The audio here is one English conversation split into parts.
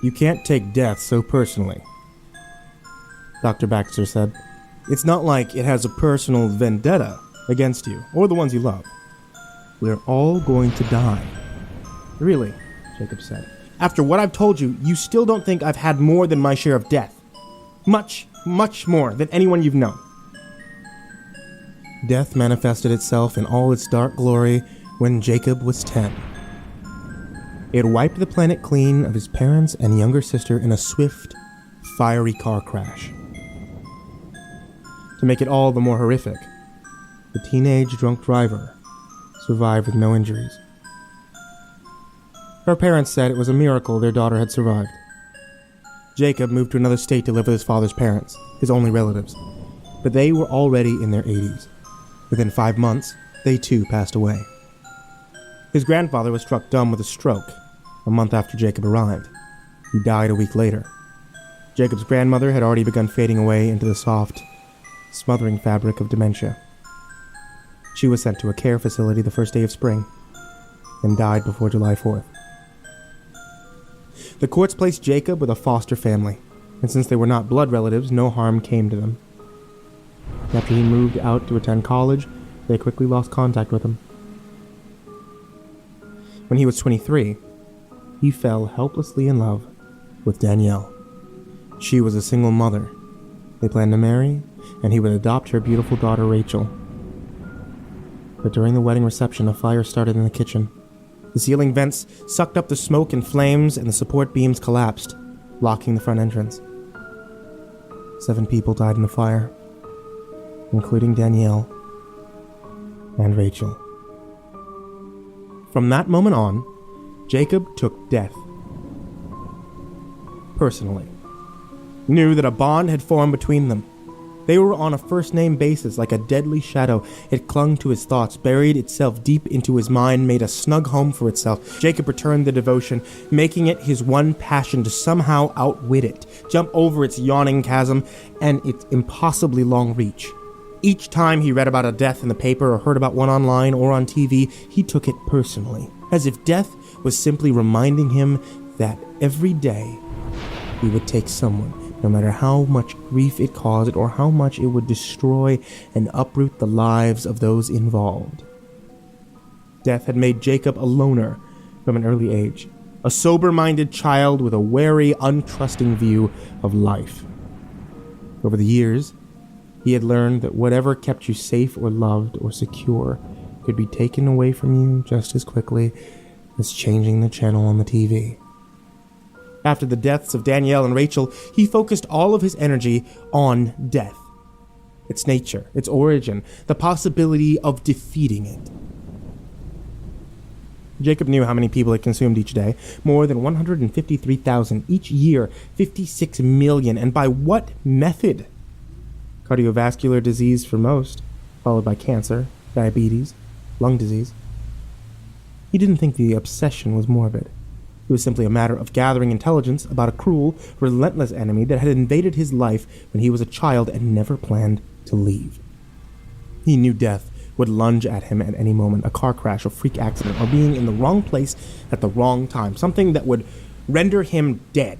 You can't take death so personally, Dr. Baxter said. It's not like it has a personal vendetta against you, or the ones you love. We're all going to die. Really, Jacob said. After what I've told you, you still don't think I've had more than my share of death. Much, much more than anyone you've known. Death manifested itself in all its dark glory when Jacob was 10. It wiped the planet clean of his parents and younger sister in a swift, fiery car crash. To make it all the more horrific, the teenage drunk driver survived with no injuries. Her parents said it was a miracle their daughter had survived. Jacob moved to another state to live with his father's parents, his only relatives, but they were already in their 80s. Within 5 months, they too passed away. His grandfather was struck dumb with a stroke a month after Jacob arrived. He died a week later. Jacob's grandmother had already begun fading away into the soft, smothering fabric of dementia. She was sent to a care facility the first day of spring and died before July 4th. The courts placed Jacob with a foster family, and since they were not blood relatives, no harm came to them. After he moved out to attend college, they quickly lost contact with him. When he was 23, he fell helplessly in love with Danielle. She was a single mother. They planned to marry, and he would adopt her beautiful daughter Rachel. But during the wedding reception, a fire started in the kitchen. The ceiling vents sucked up the smoke and flames, and the support beams collapsed, blocking the front entrance. 7 people died in the fire, including Danielle and Rachel. From that moment on, Jacob took death personally. Knew that a bond had formed between them. They were on a first-name basis, like a deadly shadow. It clung to his thoughts, buried itself deep into his mind, made a snug home for itself. Jacob returned the devotion, making it his one passion to somehow outwit it, jump over its yawning chasm and its impossibly long reach. Each time he read about a death in the paper or heard about one online or on TV, he took it personally, as if death was simply reminding him that every day he would take someone, no matter how much grief it caused or how much it would destroy and uproot the lives of those involved. Death had made Jacob a loner from an early age, a sober-minded child with a wary, untrusting view of life. Over the years, he had learned that whatever kept you safe or loved or secure could be taken away from you just as quickly as changing the channel on the TV. After the deaths of Danielle and Rachel, he focused all of his energy on death. Its nature, its origin, the possibility of defeating it. Jacob knew how many people it consumed each day. More than 153,000 each year, 56 million, and by what method? Cardiovascular disease for most, followed by cancer, diabetes, lung disease. He didn't think the obsession was morbid. It was simply a matter of gathering intelligence about a cruel, relentless enemy that had invaded his life when he was a child and never planned to leave. He knew death would lunge at him at any moment, a car crash, a freak accident, or being in the wrong place at the wrong time, something that would render him dead.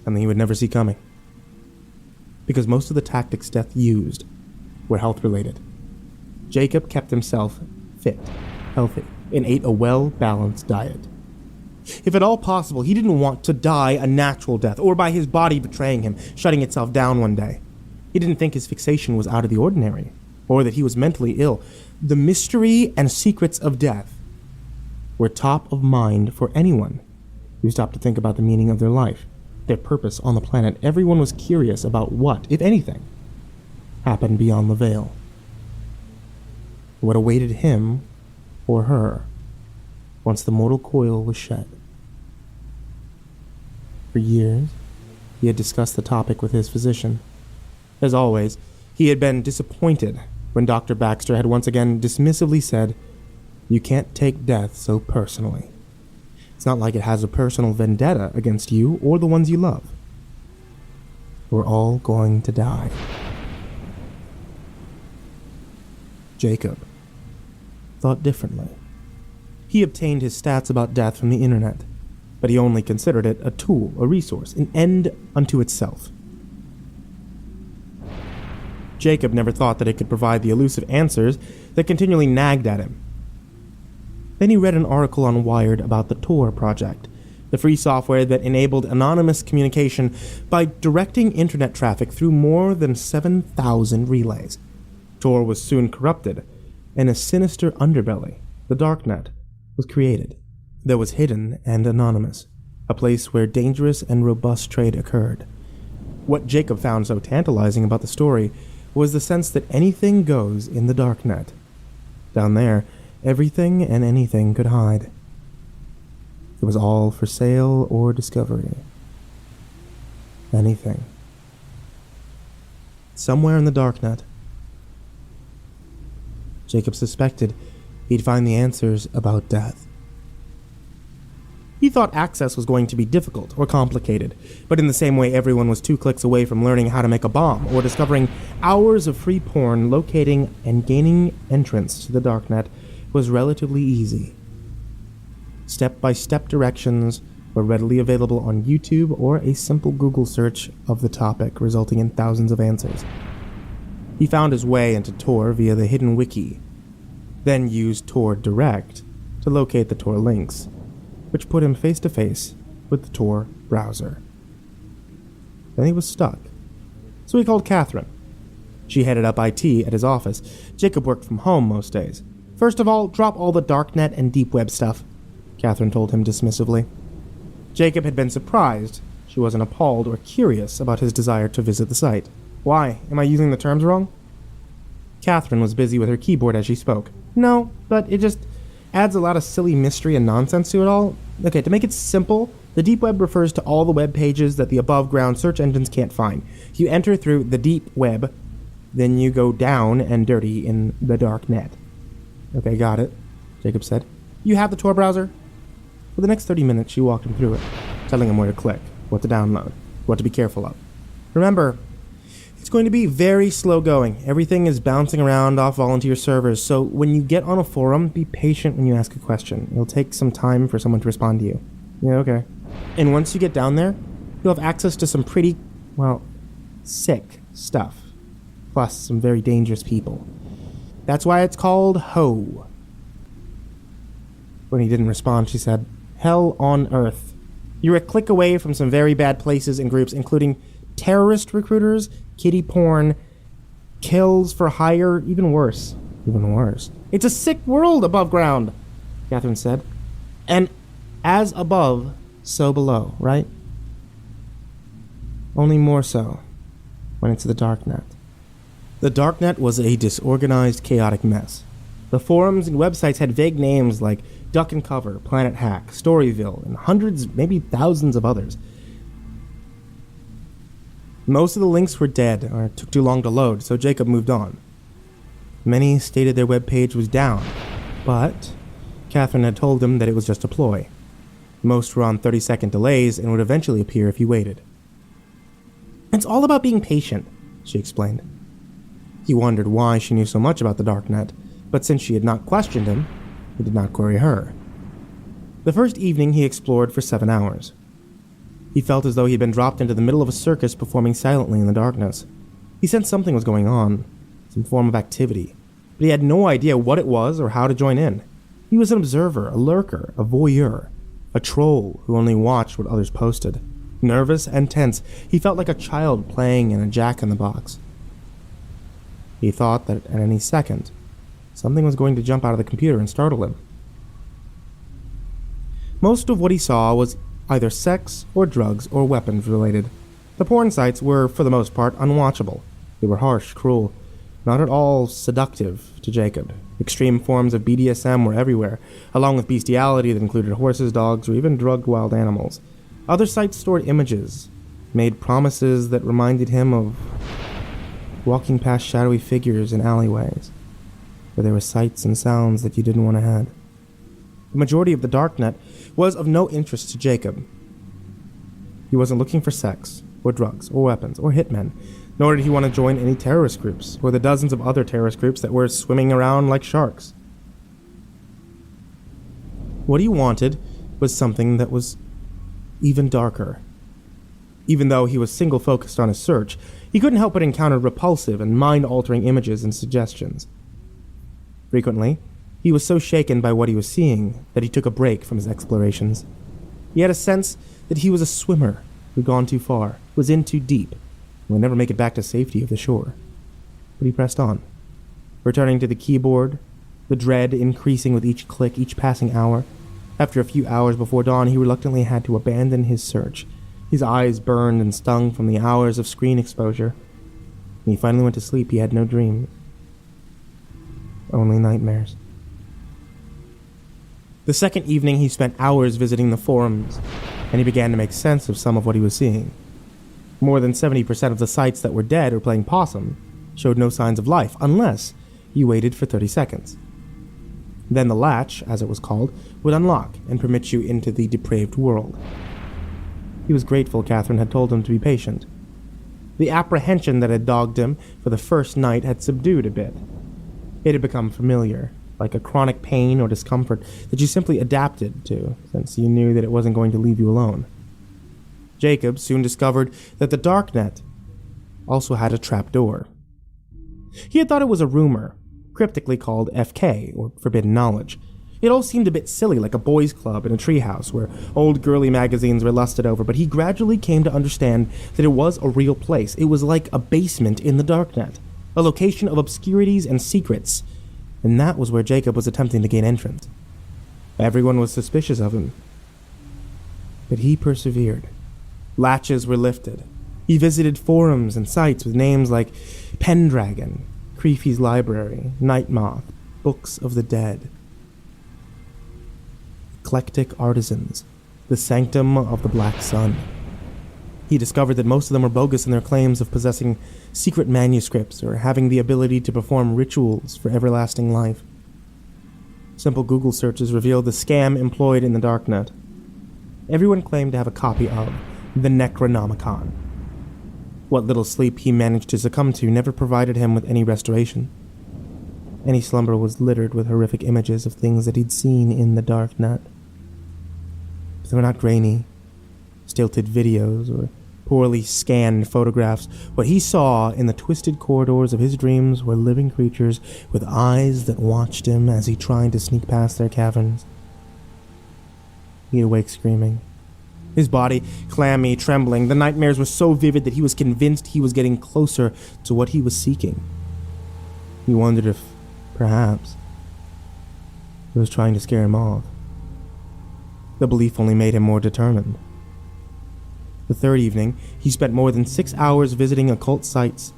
Something he would never see coming. Because most of the tactics death used were health-related. Jacob kept himself fit, healthy, and ate a well-balanced diet. If at all possible, he didn't want to die a natural death, or by his body betraying him, shutting itself down one day. He didn't think his fixation was out of the ordinary, or that he was mentally ill. The mystery and secrets of death were top of mind for anyone who stopped to think about the meaning of their life, their purpose on the planet. Everyone was curious about what, if anything, happened beyond the veil. What awaited him or her once the mortal coil was shed. For years, he had discussed the topic with his physician. As always, he had been disappointed when Dr. Baxter had once again dismissively said, "You can't take death so personally. It's not like it has a personal vendetta against you or the ones you love. We're all going to die." Jacob thought differently. He obtained his stats about death from the internet. but he only considered it a tool, a resource, an end unto itself. Jacob never thought that it could provide the elusive answers that continually nagged at him. Then he read an article on Wired about the Tor project, the free software that enabled anonymous communication by directing internet traffic through more than 7,000 relays. Tor was soon corrupted, and a sinister underbelly, the darknet, was created. That was hidden and anonymous, a place where dangerous and robust trade occurred. What Jacob found so tantalizing about the story was the sense that anything goes in the darknet. Down there, everything and anything could hide. It was all for sale or discovery. Anything. Somewhere in the darknet, Jacob suspected he'd find the answers about death. He thought access was going to be difficult or complicated, but in the same way everyone was 2 clicks away from learning how to make a bomb or discovering hours of free porn, locating and gaining entrance to the darknet was relatively easy. Step-by-step directions were readily available on YouTube or a simple Google search of the topic, resulting in thousands of answers. He found his way into Tor via the hidden wiki, then used Tor Direct to locate the Tor links, which put him face-to-face with the Tor browser. Then he was stuck, so he called Catherine. She headed up IT at his office. Jacob worked from home most days. "First of all, drop all the darknet and deep web stuff," Catherine told him dismissively. Jacob had been surprised she wasn't appalled or curious about his desire to visit the site. "Why? Am I using the terms wrong?" Catherine was busy with her keyboard as she spoke. "No, but it just adds a lot of silly mystery and nonsense to it all. Okay, to make it simple, the deep web refers to all the web pages that the above-ground search engines can't find. You enter through the deep web, then you go down and dirty in the dark net." "Okay, got it," Jacob said. "You have the Tor browser?" For the next 30 minutes, she walked him through it, telling him where to click, what to download, what to be careful of. "Remember, it's going to be very slow going. Everything is bouncing around off volunteer servers, so when you get on a forum, be patient when you ask a question. It'll take some time for someone to respond to you." "Yeah, okay." "And once you get down there, you'll have access to some pretty, sick stuff. Plus some very dangerous people. That's why it's called Ho." When he didn't respond, she said, "Hell on earth. You're a click away from some very bad places and groups, including terrorist recruiters, kiddie porn, kills for hire, even worse. Even worse. It's a sick world above ground," Catherine said. "And as above, so below, right? Only more so when it's the darknet." The darknet was a disorganized, chaotic mess. The forums and websites had vague names like Duck and Cover, Planet Hack, Storyville, and hundreds, maybe thousands of others. Most of the links were dead or took too long to load, so Jacob moved on. Many stated their web page was down, but Catherine had told him that it was just a ploy. Most were on 30-second delays and would eventually appear if he waited. "It's all about being patient," she explained. He wondered why she knew so much about the darknet, but since she had not questioned him, he did not query her. The first evening he explored for 7 hours. He felt as though he had been dropped into the middle of a circus performing silently in the darkness. He sensed something was going on, some form of activity, but he had no idea what it was or how to join in. He was an observer, a lurker, a voyeur, a troll who only watched what others posted. Nervous and tense, he felt like a child playing in a jack-in-the-box. He thought that at any second, something was going to jump out of the computer and startle him. Most of what he saw was either sex or drugs or weapons related. The porn sites were, for the most part, unwatchable. They were harsh, cruel, not at all seductive to Jacob. Extreme forms of BDSM were everywhere, along with bestiality that included horses, dogs, or even drugged wild animals. Other sites stored images, made promises that reminded him of walking past shadowy figures in alleyways, where there were sights and sounds that you didn't want to have. The majority of the darknet was of no interest to Jacob. He wasn't looking for sex, or drugs, or weapons, or hitmen, nor did he want to join any terrorist groups, or the dozens of other terrorist groups that were swimming around like sharks. What he wanted was something that was even darker. Even though he was single-focused on his search, he couldn't help but encounter repulsive and mind-altering images and suggestions. Frequently, he was so shaken by what he was seeing that he took a break from his explorations. He had a sense that he was a swimmer who'd gone too far, was in too deep, and would never make it back to safety of the shore. But he pressed on, returning to the keyboard, the dread increasing with each click, each passing hour. After a few hours before dawn, he reluctantly had to abandon his search. His eyes burned and stung from the hours of screen exposure. When he finally went to sleep, he had no dreams, only nightmares. The second evening, he spent hours visiting the forums, and he began to make sense of some of what he was seeing. More than 70% of the sites that were dead or playing possum showed no signs of life, unless you waited for 30 seconds. Then the latch, as it was called, would unlock and permit you into the depraved world. He was grateful Catherine had told him to be patient. The apprehension that had dogged him for the first night had subdued a bit. It had become familiar, like a chronic pain or discomfort that you simply adapted to, since you knew that it wasn't going to leave you alone. Jacob soon discovered that the darknet also had a trapdoor. He had thought it was a rumor, cryptically called FK, or Forbidden Knowledge. It all seemed a bit silly, like a boys' club in a treehouse where old girly magazines were lusted over, but he gradually came to understand that it was a real place. It was like a basement in the darknet, a location of obscurities and secrets, and that was where Jacob was attempting to gain entrance. Everyone was suspicious of him, but he persevered. Latches were lifted. He visited forums and sites with names like Pendragon, Creepy's Library, Night Moth, Books of the Dead, Eclectic Artisans, the Sanctum of the Black Sun. He discovered that most of them were bogus in their claims of possessing secret manuscripts or having the ability to perform rituals for everlasting life. Simple Google searches revealed the scam employed in the darknet. Everyone claimed to have a copy of the Necronomicon. What little sleep he managed to succumb to never provided him with any restoration. Any slumber was littered with horrific images of things that he'd seen in the darknet. But they were not grainy, stilted videos or poorly scanned photographs. What he saw in the twisted corridors of his dreams were living creatures with eyes that watched him as he tried to sneak past their caverns. He'd awake screaming, his body clammy, trembling. The nightmares were so vivid that he was convinced he was getting closer to what he was seeking. He wondered if, perhaps, it was trying to scare him off. The belief only made him more determined. The third evening, he spent more than 6 hours visiting occult sites,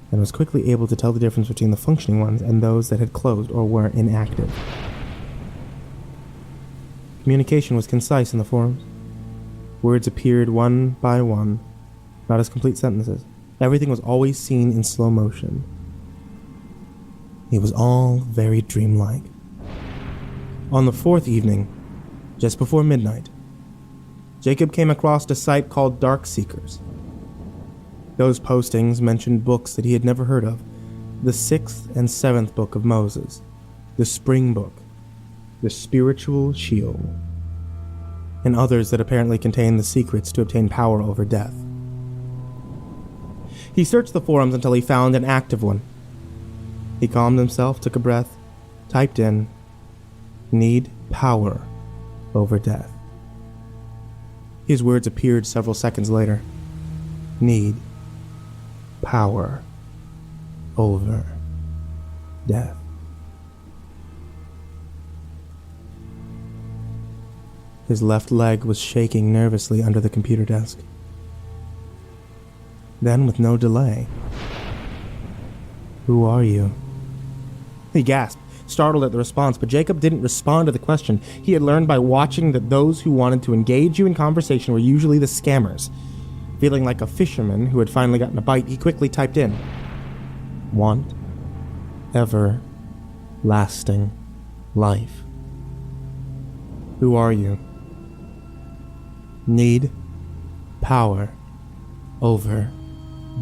and was quickly able to tell the difference between the functioning ones and those that had closed or were inactive. Communication was concise in the forums. Words appeared one by one, not as complete sentences. Everything was always seen in slow motion. It was all very dreamlike. On the fourth evening, just before midnight, Jacob came across a site called Dark Seekers. Those postings mentioned books that he had never heard of: the 6th and 7th Book of Moses, the Spring Book, the Spiritual Shield, and others that apparently contained the secrets to obtain power over death. He searched the forums until he found an active one. He calmed himself, took a breath, typed in, "Need power over death." His words appeared several seconds later. Need power over death. His left leg was shaking nervously under the computer desk. Then, with no delay, "Who are you?" He gasped, startled at the response, but Jacob didn't respond to the question. He had learned by watching that those who wanted to engage you in conversation were usually the scammers. Feeling like a fisherman who had finally gotten a bite, he quickly typed in, "Want everlasting life. Who are you? Need power over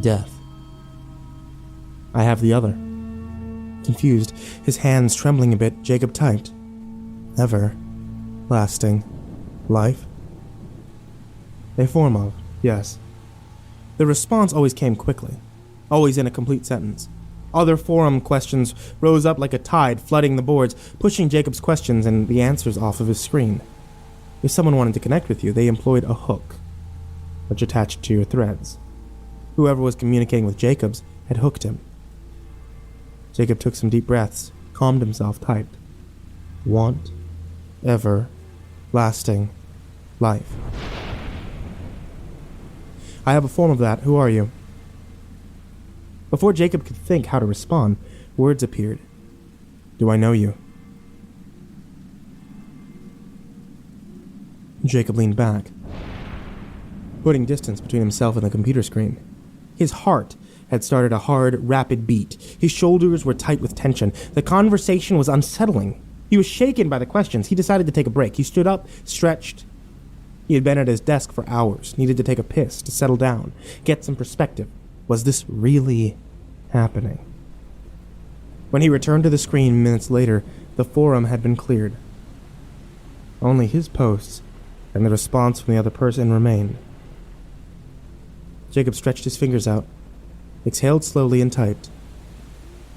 death. I have the other." Confused, his hands trembling a bit, Jacob typed, "Everlasting life?" A form of, yes. The response always came quickly, always in a complete sentence. Other forum questions rose up like a tide, flooding the boards, pushing Jacob's questions and the answers off of his screen. If someone wanted to connect with you, they employed a hook, which attached to your threads. Whoever was communicating with Jacobs had hooked him. Jacob took some deep breaths, calmed himself, typed, "Want, ever, lasting, life." "I have a form of that. Who are you?" Before Jacob could think how to respond, words appeared. "Do I know you?" Jacob leaned back, putting distance between himself and the computer screen. His heart had started a hard, rapid beat. His shoulders were tight with tension. The conversation was unsettling. He was shaken by the questions. He decided to take a break. He stood up, stretched. He had been at his desk for hours, needed to take a piss, to settle down, get some perspective. Was this really happening? When he returned to the screen minutes later, the forum had been cleared. Only his posts and the response from the other person remained. Jacob stretched his fingers out, exhaled slowly and typed,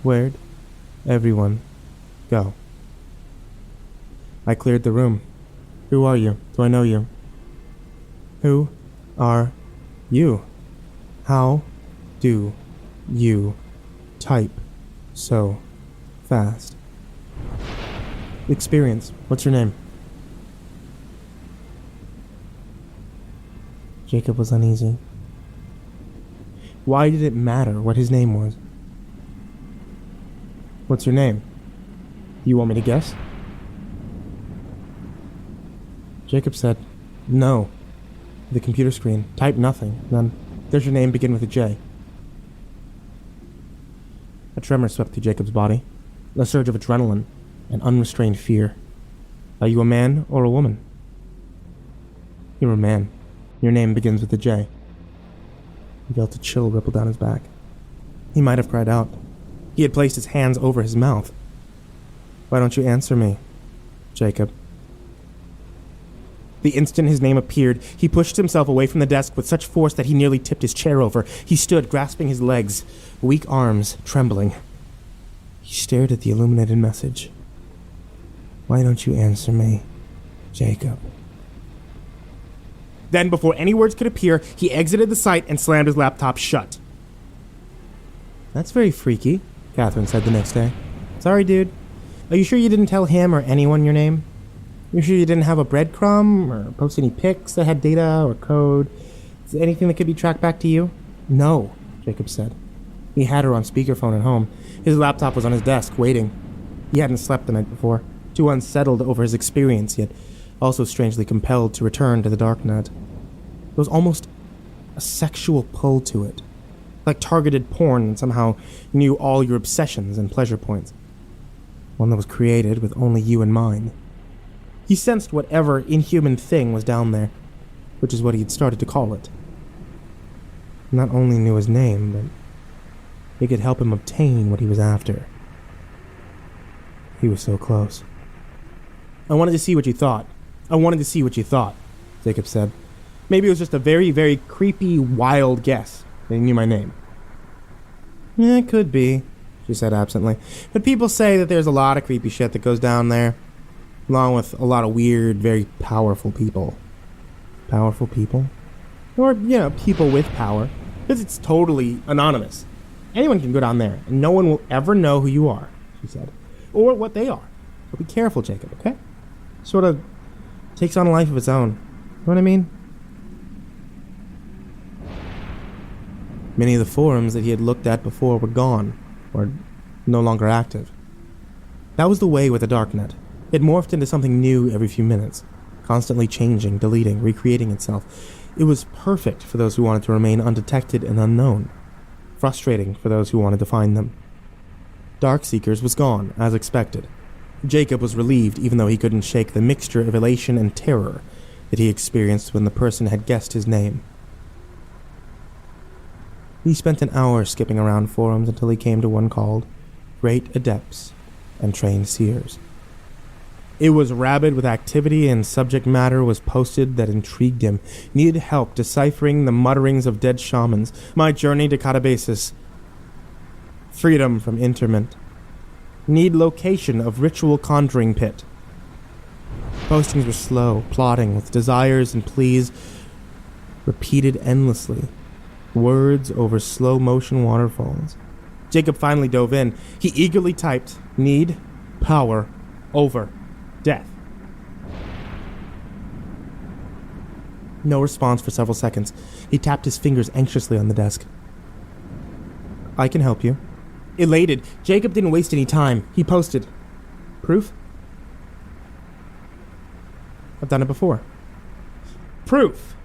"Where'd everyone go?" I cleared the room. "Who are you? Do I know you?" "Who are you? How do you type so fast?" "Experience. What's your name?" Jacob was uneasy. Why did it matter what his name was? "What's your name? Do you want me to guess?" Jacob said, "No." The computer screen. Type nothing. Then, "Does your name begin with a J?" A tremor swept through Jacob's body, a surge of adrenaline and unrestrained fear. "Are you a man or a woman?" "You're a man. Your name begins with a J." He felt a chill ripple down his back. He might have cried out. He had placed his hands over his mouth. "Why don't you answer me, Jacob?" The instant his name appeared, he pushed himself away from the desk with such force that he nearly tipped his chair over. He stood, grasping his legs, weak arms trembling. He stared at the illuminated message. "Why don't you answer me, Jacob?" Then, before any words could appear, he exited the site and slammed his laptop shut. "That's very freaky," Catherine said the next day. "Sorry, dude. Are you sure you didn't tell him or anyone your name? You sure you didn't have a breadcrumb or post any pics that had data or code? Is there anything that could be tracked back to you?" "No," Jacob said. He had her on speakerphone at home. His laptop was on his desk, waiting. He hadn't slept the night before, too unsettled over his experience, yet also strangely compelled to return to the darknet. There was almost a sexual pull to it, like targeted porn that somehow knew all your obsessions and pleasure points. One that was created with only you in mind. He sensed whatever inhuman thing was down there, which is what he had started to call it. He not only knew his name, but it could help him obtain what he was after. He was so close. "I wanted to see what you thought. I wanted to see what you thought," Jacob said. Maybe it was just a very, very creepy, wild guess that he knew my name. "Yeah, it could be," she said absently. "But people say that there's a lot of creepy shit that goes down there, along with a lot of weird, very powerful people." "Powerful people?" "Or, people with power. Because it's totally anonymous. Anyone can go down there, and no one will ever know who you are," she said. "Or what they are. So be careful, Jacob, okay? Sort of takes on a life of its own. You know what I mean?" Many of the forums that he had looked at before were gone, or no longer active. That was the way with the darknet. It morphed into something new every few minutes, constantly changing, deleting, recreating itself. It was perfect for those who wanted to remain undetected and unknown, frustrating for those who wanted to find them. Darkseekers was gone, as expected. Jacob was relieved, even though he couldn't shake the mixture of elation and terror that he experienced when the person had guessed his name. He spent an hour skipping around forums until he came to one called Great Adepts and Trained Seers. It was rabid with activity, and subject matter was posted that intrigued him. Needed help deciphering the mutterings of dead shamans. My journey to Catabasis. Freedom from interment. Need location of ritual conjuring pit. Postings were slow, plodding, with desires and pleas repeated endlessly. Words over slow-motion waterfalls. Jacob finally dove in. He eagerly typed, need, power, over, death. No response for several seconds. He tapped his fingers anxiously on the desk. I can help you. Elated, Jacob didn't waste any time. He posted, proof? I've done it before. Proof!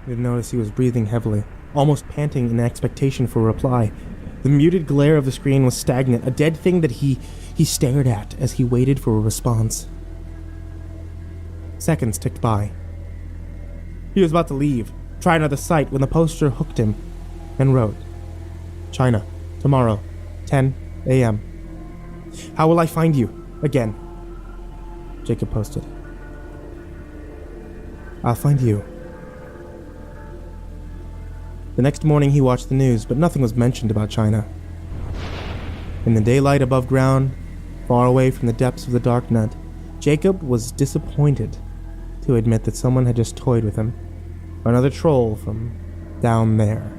He didn't notice he was breathing heavily, almost panting in expectation for a reply. The muted glare of the screen was stagnant, a dead thing that he stared at as he waited for a response. Seconds ticked by. He was about to leave, try another site, when the poster hooked him and wrote, China, tomorrow, 10 a.m. How will I find you? Again. Jacob posted. I'll find you. The next morning he watched the news, but nothing was mentioned about China. In the daylight above ground, far away from the depths of the darknet, Jacob was disappointed to admit that someone had just toyed with him. Another troll from down there.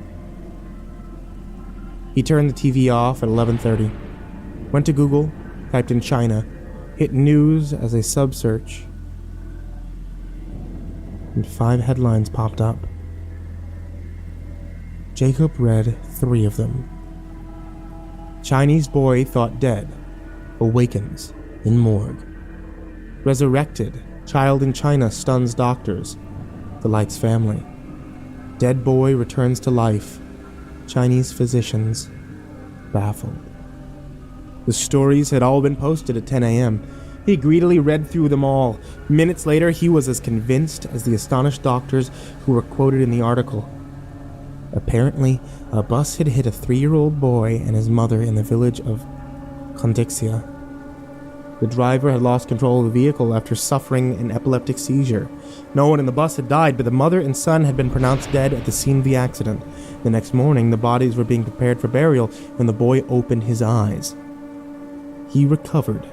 He turned the TV off at 11:30, went to Google, typed in China, hit news as a sub-search, and 5 headlines popped up. Jacob read 3 of them. Chinese boy thought dead, awakens in morgue. Resurrected, child in China stuns doctors, delights family. Dead boy returns to life, Chinese physicians baffled. The stories had all been posted at 10 a.m. He greedily read through them all. Minutes later, he was as convinced as the astonished doctors who were quoted in the article. Apparently, a bus had hit a 3-year-old boy and his mother in the village of Condixia. The driver had lost control of the vehicle after suffering an epileptic seizure. No one in the bus had died, but the mother and son had been pronounced dead at the scene of the accident. The next morning, the bodies were being prepared for burial when the boy opened his eyes. He recovered,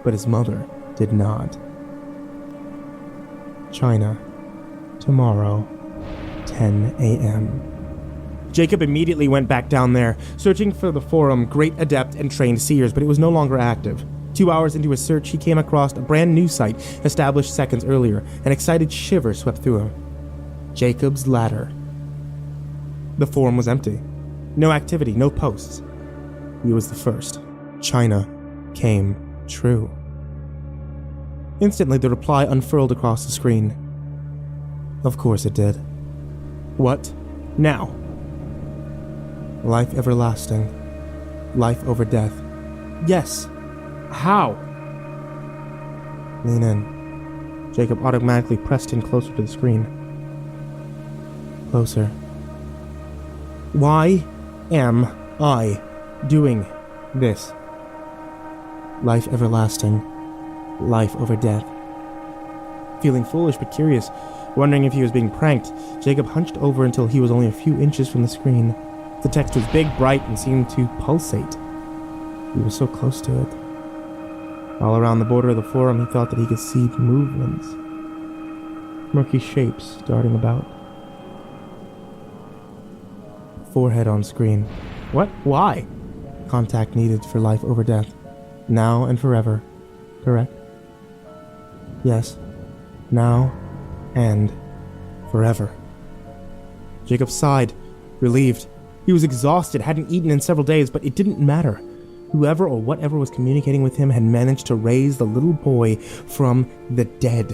but his mother did not. China, tomorrow, 10 a.m. Jacob immediately went back down there, searching for the forum Great Adept and Trained Seers, but it was no longer active. 2 hours into his search, he came across a brand new site established seconds earlier. An excited shiver swept through him. Jacob's Ladder. The forum was empty. No activity, no posts. He was the first. China came true. Instantly, the reply unfurled across the screen. Of course it did. What? Now? Life everlasting. Life over death. Yes. How? Lean in. Jacob automatically pressed in closer to the screen. Closer. Why am I doing this? Life everlasting. Life over death. Feeling foolish but curious, wondering if he was being pranked, Jacob hunched over until he was only a few inches from the screen. The text was big, bright, and seemed to pulsate. He was so close to it. All around the border of the forum, he thought that he could see movements. Murky shapes darting about. Forehead on screen. What? Why? Contact needed for life over death. Now and forever. Correct? Yes. Now and forever. Jacob sighed, relieved. He was exhausted, hadn't eaten in several days, but it didn't matter. Whoever or whatever was communicating with him had managed to raise the little boy from the dead.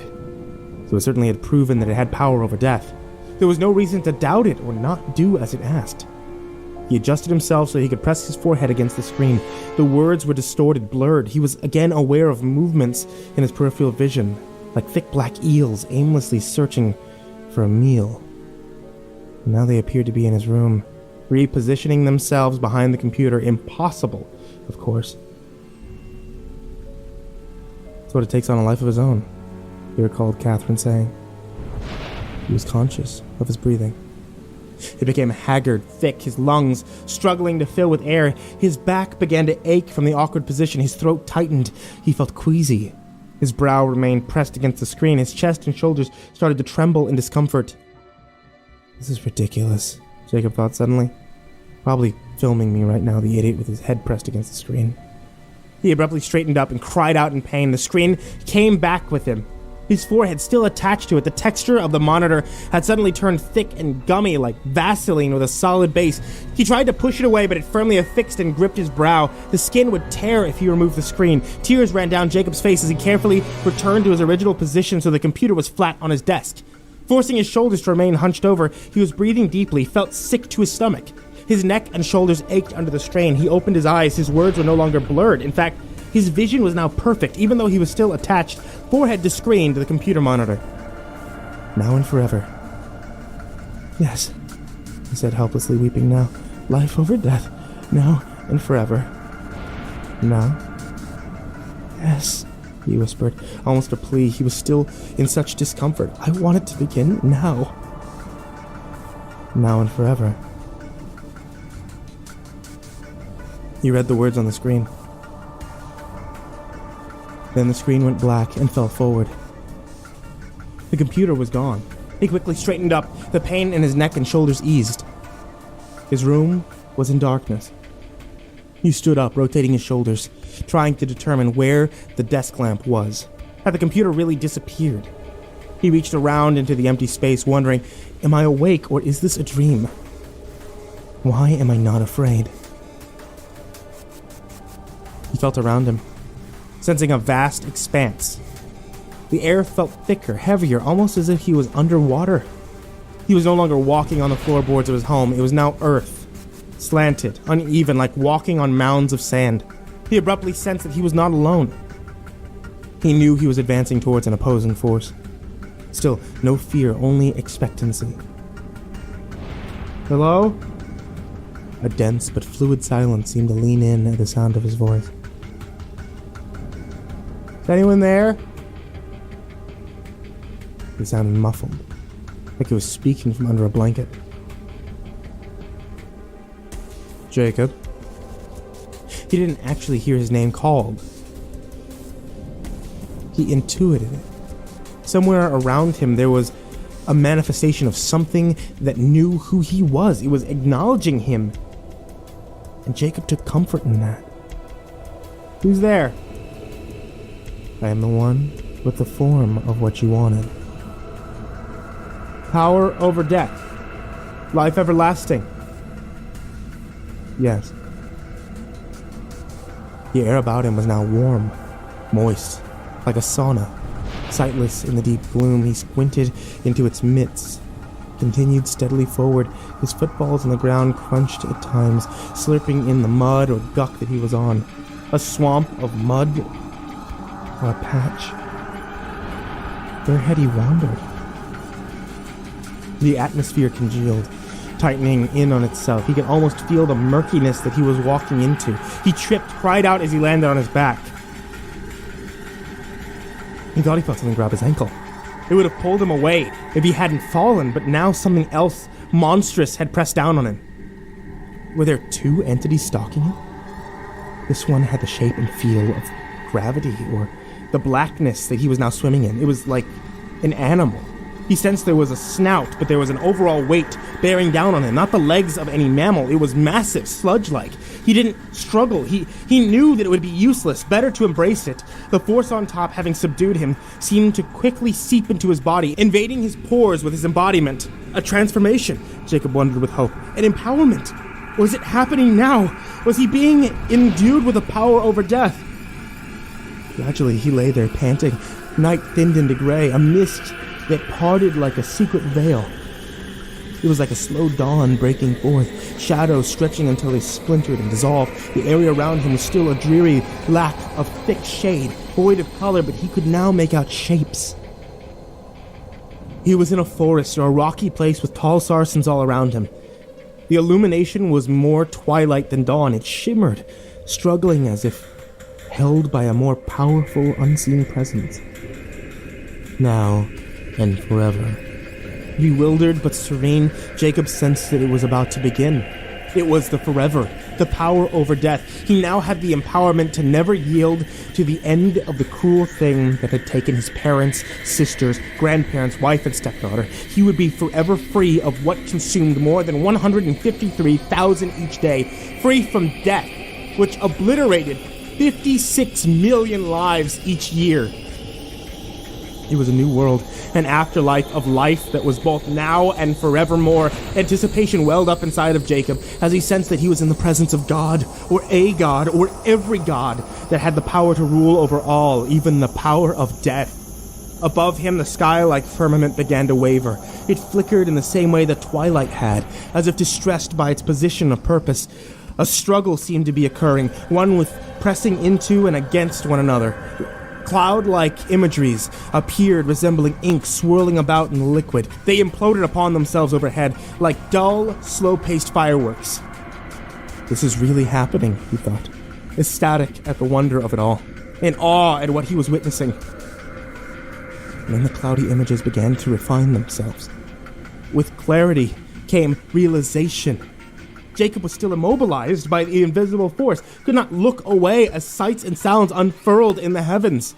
So it certainly had proven that it had power over death. There was no reason to doubt it or not do as it asked. He adjusted himself so he could press his forehead against the screen. The words were distorted, blurred. He was again aware of movements in his peripheral vision, like thick black eels aimlessly searching for a meal. And now they appeared to be in his room, repositioning themselves behind the computer. Impossible, of course. That's what it takes on a life of his own, he recalled Catherine saying. He was conscious of his breathing. It became haggard, thick, his lungs struggling to fill with air. His back began to ache from the awkward position. His throat tightened. He felt queasy. His brow remained pressed against the screen. His chest and shoulders started to tremble in discomfort. This is ridiculous, Jacob thought suddenly. Probably filming me right now, the idiot with his head pressed against the screen. He abruptly straightened up and cried out in pain. The screen came back with him. His forehead still attached to it. The texture of the monitor had suddenly turned thick and gummy like Vaseline with a solid base. He tried to push it away, but it firmly affixed and gripped his brow. The skin would tear if he removed the screen. Tears ran down Jacob's face as he carefully returned to his original position so the computer was flat on his desk. Forcing his shoulders to remain hunched over, he was breathing deeply, felt sick to his stomach. His neck and shoulders ached under the strain. He opened his eyes. His words were no longer blurred. In fact, his vision was now perfect, even though he was still attached, forehead to screen, to the computer monitor. Now and forever. Yes, he said, helplessly weeping now. Life over death. Now and forever. Now? Yes, he whispered, almost a plea. He was still in such discomfort. I want it to begin now. Now and forever. He read the words on the screen. Then the screen went black and fell forward. The computer was gone. He quickly straightened up. The pain in his neck and shoulders eased. His room was in darkness. He stood up, rotating his shoulders, trying to determine where the desk lamp was. Had the computer really disappeared? He reached around into the empty space, wondering, am I awake or is this a dream? Why am I not afraid? He felt around him, sensing a vast expanse. The air felt thicker, heavier, almost as if he was underwater. He was no longer walking on the floorboards of his home. It was now earth, slanted, uneven, like walking on mounds of sand. He abruptly sensed that he was not alone. He knew he was advancing towards an opposing force. Still, no fear, only expectancy. Hello? A dense but fluid silence seemed to lean in at the sound of his voice. Is anyone there? He sounded muffled, like he was speaking from under a blanket. Jacob. He didn't actually hear his name called. He intuited it. Somewhere around him there was a manifestation of something that knew who he was. It was acknowledging him. And Jacob took comfort in that. Who's there? I am the one with the form of what you wanted. Power over death. Life everlasting. Yes. The air about him was now warm, moist, like a sauna. Sightless in the deep gloom, he squinted into its midst, continued steadily forward. His footballs on the ground crunched at times, slurping in the mud or guck that he was on. A swamp of mud or a patch. Where had he wandered? The atmosphere congealed, tightening in on itself. He could almost feel the murkiness that he was walking into. He tripped, cried out as he landed on his back. He thought he felt something grab his ankle. It would have pulled him away if he hadn't fallen, but now something else monstrous had pressed down on him. Were there two entities stalking him? This one had the shape and feel of gravity, or the blackness that he was now swimming in. It was like an animal. He sensed there was a snout, but there was an overall weight bearing down on him. Not the legs of any mammal. It was massive, sludge-like. He didn't struggle. He knew that it would be useless, better to embrace it. The force on top, having subdued him, seemed to quickly seep into his body, invading his pores with his embodiment. A transformation, Jacob wondered with hope. An empowerment. Was it happening now? Was he being endued with a power over death? Gradually, he lay there, panting. Night thinned into gray, a mist that parted like a secret veil. It was like a slow dawn breaking forth, shadows stretching until they splintered and dissolved. The area around him was still a dreary lack of thick shade, void of color, but he could now make out shapes. He was in a forest or a rocky place with tall saracens all around him. The illumination was more twilight than dawn. It shimmered, struggling as if held by a more powerful, unseen presence. Now and forever. Bewildered but serene, Jacob sensed that it was about to begin. It was the forever, the power over death. He now had the empowerment to never yield to the end of the cruel thing that had taken his parents, sisters, grandparents, wife, and stepdaughter. He would be forever free of what consumed more than 153,000 each day, free from death, which obliterated 56 million lives each year. It was a new world, an afterlife of life that was both now and forevermore. Anticipation welled up inside of Jacob as he sensed that he was in the presence of God, or a God, or every God that had the power to rule over all, even the power of death. Above him, the sky-like firmament began to waver. It flickered in the same way that twilight had, as if distressed by its position of purpose. A struggle seemed to be occurring, one with pressing into and against one another. Cloud-like imageries appeared resembling ink swirling about in the liquid. They imploded upon themselves overhead like dull, slow-paced fireworks. This is really happening, he thought, ecstatic at the wonder of it all, in awe at what he was witnessing. And then the cloudy images began to refine themselves. With clarity came realization. Jacob was still immobilized by the invisible force, could not look away as sights and sounds unfurled in the heavens.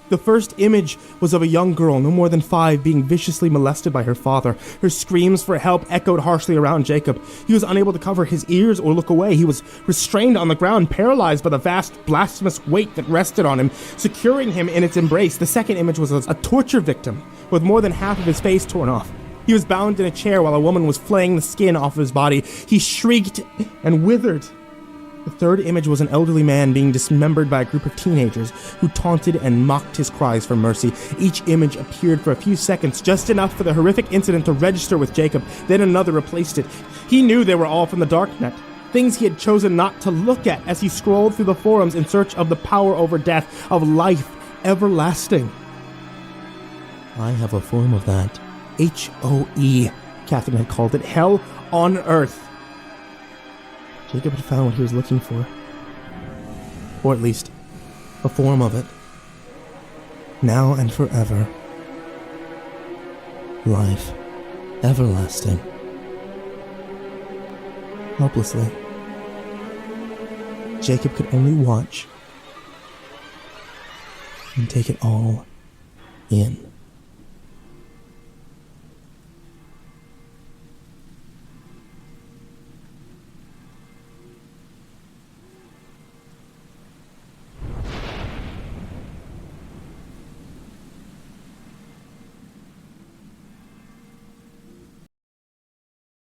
The first image was of a young girl, no more than 5, being viciously molested by her father. Her screams for help echoed harshly around Jacob. He was unable to cover his ears or look away. He was restrained on the ground, paralyzed by the vast, blasphemous weight that rested on him, securing him in its embrace. The second image was a torture victim, with more than half of his face torn off. He was bound in a chair while a woman was flaying the skin off of his body. He shrieked and withered. The third image was an elderly man being dismembered by a group of teenagers who taunted and mocked his cries for mercy. Each image appeared for a few seconds, just enough for the horrific incident to register with Jacob. Then another replaced it. He knew they were all from the darknet, things he had chosen not to look at as he scrolled through the forums in search of the power over death, of life everlasting. I have a form of that. H-O-E, Catherine had called it. Hell on earth. Jacob had found what he was looking for. Or at least, a form of it. Now and forever. Life. Everlasting. Helplessly, Jacob could only watch and take it all in.